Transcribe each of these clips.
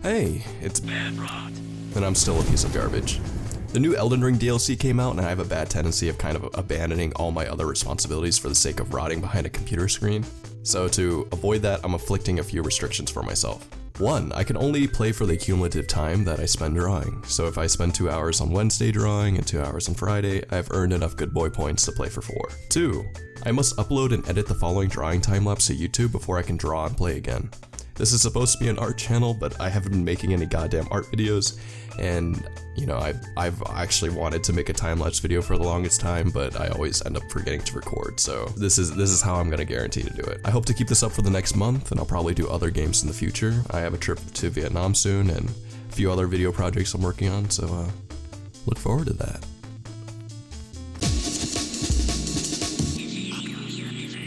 Hey, it's Manrot. And I'm still a piece of garbage. The new Elden Ring DLC came out, and I have a bad tendency of kind of abandoning all my other responsibilities for the sake of rotting behind a computer screen. So to avoid that, I'm afflicting a few restrictions for myself. 1, I can only play for the cumulative time that I spend drawing. So if I spend 2 hours on Wednesday drawing and 2 hours on Friday, I've earned enough good boy points to play for 4. 2, I must upload and edit the following drawing time-lapse to YouTube before I can draw and play again. This is supposed to be an art channel, but I haven't been making any goddamn art videos, and you know, I've actually wanted to make a time-lapse video for the longest time, but I always end up forgetting to record, so this is how I'm gonna guarantee to do it. I hope to keep this up for the next month, and I'll probably do other games in the future. I have a trip to Vietnam soon, and a few other video projects I'm working on, so look forward to that.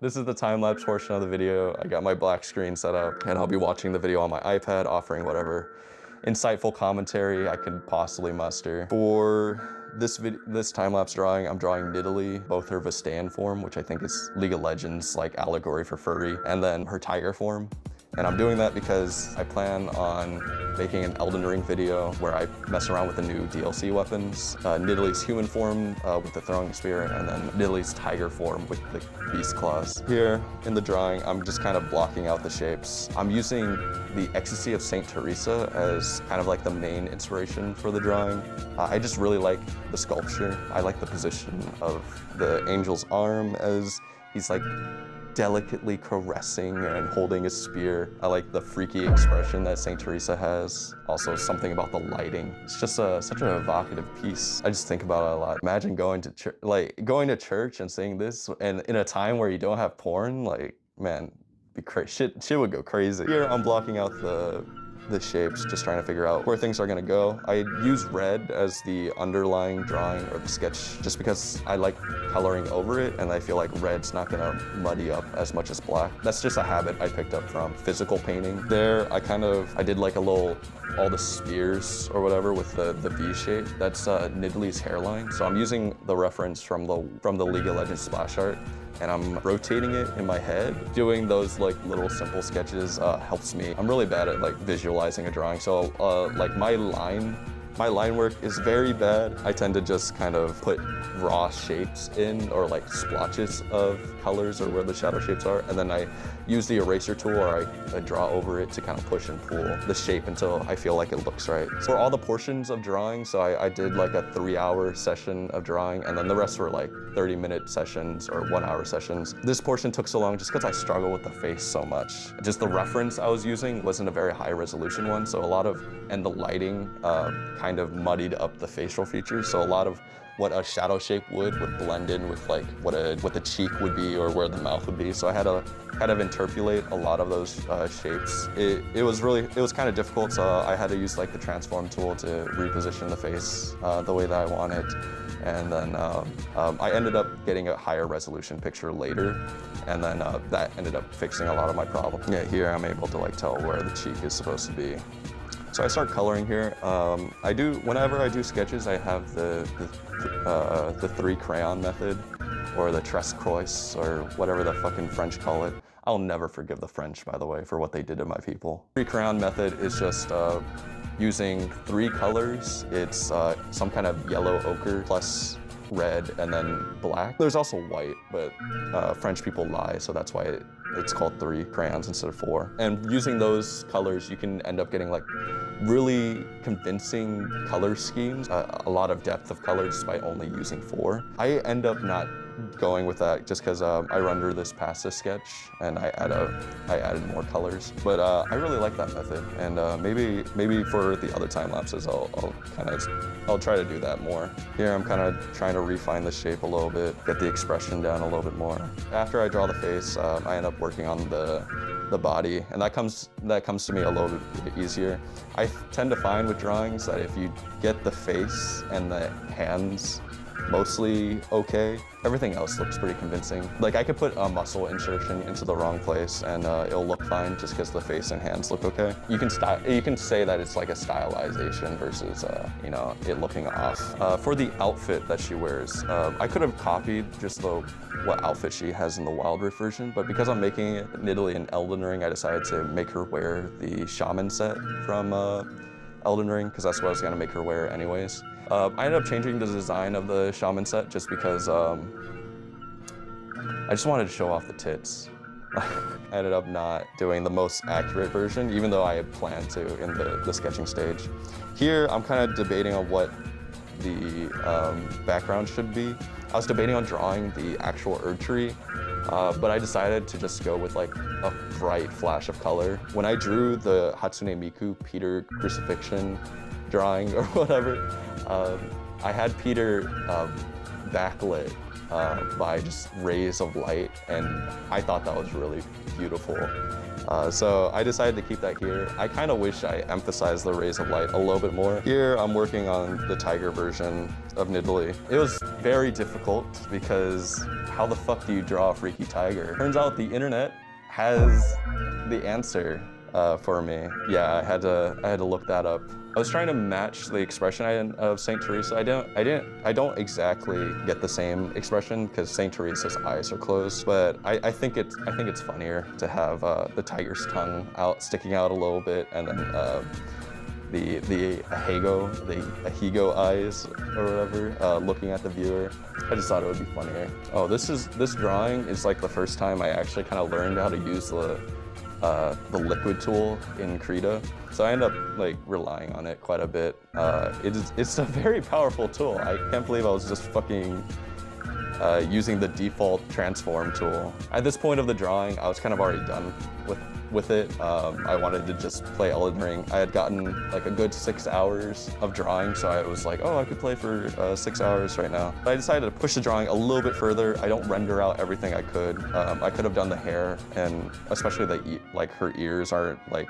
This is the time-lapse portion of the video. I got my black screen set up, and I'll be watching the video on my iPad, offering whatever insightful commentary I could possibly muster. For this time-lapse drawing, I'm drawing Nidalee, both her Vestaen form, which I think is League of Legends like allegory for furry, and then her tiger form. And I'm doing that because I plan on making an Elden Ring video where I mess around with the new DLC weapons. Nidalee's human form with the throwing spear, and then Nidalee's tiger form with the beast claws. Here in the drawing, I'm just kind of blocking out the shapes. I'm using the Ecstasy of Saint Teresa as kind of like the main inspiration for the drawing. I just really like the sculpture. I like the position of the angel's arm as he's like delicately caressing and holding a spear. I like the freaky expression that Saint Teresa has. Also something about the lighting. It's just such an evocative piece. I just think about it a lot. Imagine going to church and seeing this, and in a time where you don't have porn, like, man, be crazy. Shit would go crazy. Here I'm blocking out the shapes, just trying to figure out where things are gonna go. I use red as the underlying drawing or the sketch just because I like coloring over it, and I feel like red's not gonna muddy up as much as black. That's just a habit I picked up from physical painting. There, I did like a little, all the spears or whatever with the V shape. That's Nidalee's hairline. So I'm using the reference from the League of Legends splash art, and I'm rotating it in my head. Doing those like little simple sketches helps me. I'm really bad at like visualizing a drawing, so like my line work is very bad. I tend to just kind of put raw shapes in, or like splotches of colors or where the shadow shapes are, and then I use the eraser tool, or I draw over it to kind of push and pull the shape until I feel like it looks right. For all the portions of drawing, so I did like a 3-hour session of drawing, and then the rest were like 30-minute sessions or 1-hour sessions. This portion took so long just because I struggle with the face so much. Just the reference I was using wasn't a very high resolution one, so and the lighting kind of muddied up the facial features, so a lot of what a shadow shape would blend in with like what the cheek would be or where the mouth would be. So I had to kind of interpolate a lot of those shapes. It was kind of difficult, so I had to use like the transform tool to reposition the face the way that I wanted. And then I ended up getting a higher resolution picture later, and then that ended up fixing a lot of my problems. Yeah, here I'm able to like tell where the cheek is supposed to be. So I start coloring here. Whenever I do sketches, I have the 3 crayon method, or the tres croix, or whatever the fucking French call it. I'll never forgive the French, by the way, for what they did to my people. 3 crayon method is just using 3 colors. It's some kind of yellow ochre plus red and then black. There's also white, but French people lie, so that's why it's called 3 crayons instead of 4. And using those colors, you can end up getting like really convincing color schemes, a lot of depth of color just by only using 4. I end up not going with that just because I render this past this sketch, and I added more colors. But I really like that method, and maybe for the other time lapses, I'll try to do that more. Here I'm kind of trying to refine the shape a little bit, get the expression down a little bit more. After I draw the face, I end up working on the body, and that comes to me a little bit easier. I tend to find with drawings that if you get the face and the hands mostly okay. Everything else looks pretty convincing. Like I could put a muscle insertion into the wrong place and it'll look fine just because the face and hands look okay. You can say that it's like a stylization versus you know, it looking off. For the outfit that she wears, I could have copied just what outfit she has in the Wild Rift version, but because I'm making Nidalee in Elden Ring, I decided to make her wear the shaman set from Elden Ring, because that's what I was gonna make her wear anyways. I ended up changing the design of the shaman set just because I just wanted to show off the tits. I ended up not doing the most accurate version, even though I had planned to in the sketching stage. Here, I'm kind of debating on what the background should be. I was debating on drawing the actual Erd tree, but I decided to just go with like a bright flash of color. When I drew the Hatsune Miku Peter crucifixion drawing or whatever, I had Peter backlit by just rays of light, and I thought that was really beautiful. So I decided to keep that here. I kind of wish I emphasized the rays of light a little bit more. Here I'm working on the tiger version of Nidalee. It was very difficult because how the fuck do you draw a freaky tiger? Turns out the internet has the answer for me. Yeah, I had to look that up. I was trying to match the expression of Saint Teresa. I don't exactly get the same expression because Saint Teresa's eyes are closed, but I think it's funnier to have the tiger's tongue sticking out a little bit, and then the ahigo eyes or whatever looking at the viewer. I just thought it would be funnier. Oh, this drawing is like the first time I actually kind of learned how to use the liquid tool in Krita. So I end up like relying on it quite a bit. It's a very powerful tool. I can't believe I was just fucking using the default transform tool. At this point of the drawing, I was kind of already done with it. I wanted to just play Elden Ring. I had gotten like a good 6 hours of drawing, so I was like, oh, I could play for 6 hours right now. But I decided to push the drawing a little bit further. I don't render out everything I could. I could have done the hair, and especially like her ears aren't like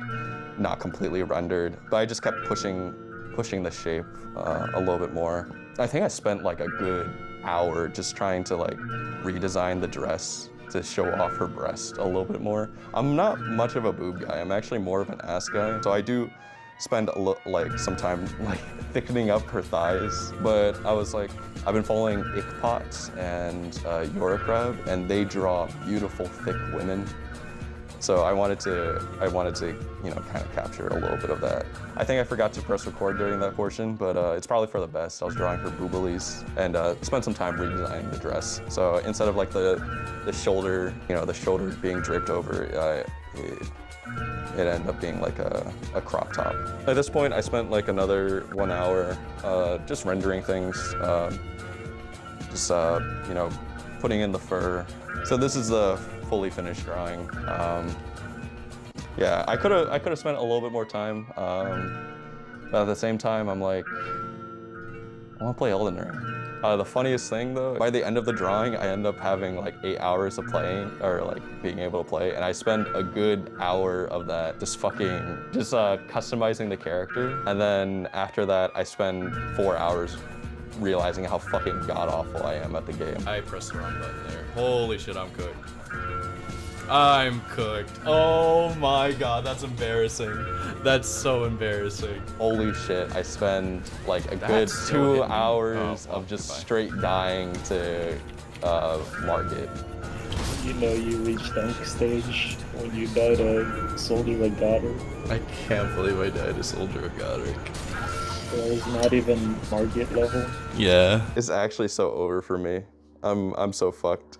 not completely rendered. But I just kept pushing the shape a little bit more. I think I spent like a good hour just trying to like redesign the dress to show off her breast a little bit more. I'm not much of a boob guy. I'm actually more of an ass guy. So I do spend some time like thickening up her thighs. But I was like, I've been following Ickpots and Yoricrab, and they draw beautiful, thick women. So I wanted to, you know, kind of capture a little bit of that. I think I forgot to press record during that portion, but it's probably for the best. I was drawing her booblies and spent some time redesigning the dress. So instead of like the shoulder, you know, the shoulder being draped over, it ended up being like a crop top. At this point, I spent like another 1 hour just rendering things, you know, putting in the fur. So this is the fully finished drawing. Yeah, I could have spent a little bit more time, but at the same time, I'm like, I want to play Elden Ring. The funniest thing though, by the end of the drawing, I end up having like 8 hours of playing, or like being able to play, and I spend a good hour of that just customizing the character, and then after that, I spend 4 hours realizing how fucking god-awful I am at the game. I pressed the wrong button there. Holy shit, I'm cooked. I'm cooked. Oh my god, that's embarrassing. That's so embarrassing. Holy shit, I spend like a good 2 hours of just straight dying to Margit. You know you reached the ink stage when you died a soldier of Godric. I can't believe I died a soldier of Godric. That was not even Margit level. Yeah. It's actually so over for me. I'm so fucked.